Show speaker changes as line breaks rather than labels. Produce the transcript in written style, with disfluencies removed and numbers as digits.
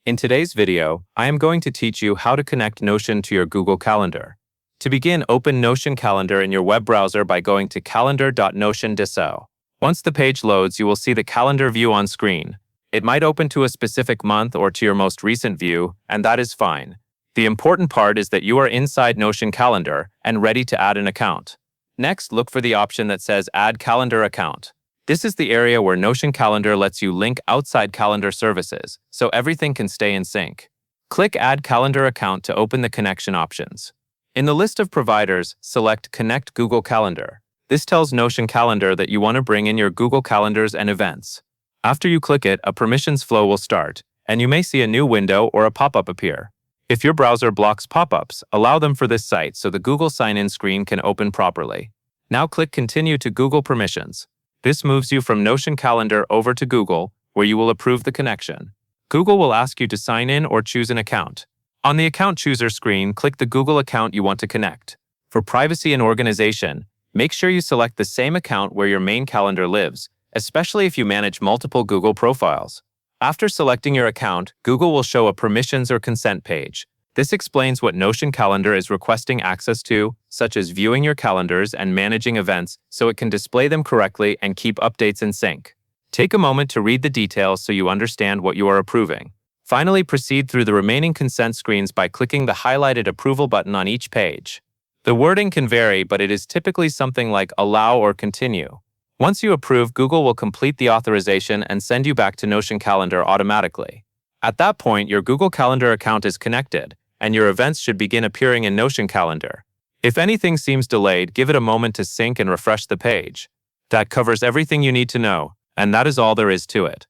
In today's video, I am going to teach you how to connect Notion to your Google Calendar. To begin, open Notion Calendar in your web browser by going to calendar.notion.so. Once the page loads, you will see the calendar view on screen. It might open to a specific month or to your most recent view, and that is fine. The important part is that you are inside Notion Calendar and ready to add an account. Next, look for the option that says Add Calendar Account. This is the area where Notion Calendar lets you link outside calendar services, so everything can stay in sync. Click Add Calendar Account to open the connection options. In the list of providers, select Connect Google Calendar. This tells Notion Calendar that you want to bring in your Google Calendars and events. After you click it, a permissions flow will start, and you may see a new window or a pop-up appear. If your browser blocks pop-ups, allow them for this site so the Google sign-in screen can open properly. Now click Continue to Google Permissions. This moves you from Notion Calendar over to Google, where you will approve the connection. Google will ask you to sign in or choose an account. On the Account Chooser screen, click the Google account you want to connect. For privacy and organization, make sure you select the same account where your main calendar lives, especially if you manage multiple Google profiles. After selecting your account, Google will show a permissions or consent page. This explains what Notion Calendar is requesting access to, such as viewing your calendars and managing events, so it can display them correctly and keep updates in sync. Take a moment to read the details so you understand what you are approving. Finally, proceed through the remaining consent screens by clicking the highlighted approval button on each page. The wording can vary, but it is typically something like Allow or Continue. Once you approve, Google will complete the authorization and send you back to Notion Calendar automatically. At that point, your Google Calendar account is connected, and your events should begin appearing in Notion Calendar. If anything seems delayed, give it a moment to sync and refresh the page. That covers everything you need to know, and that is all there is to it.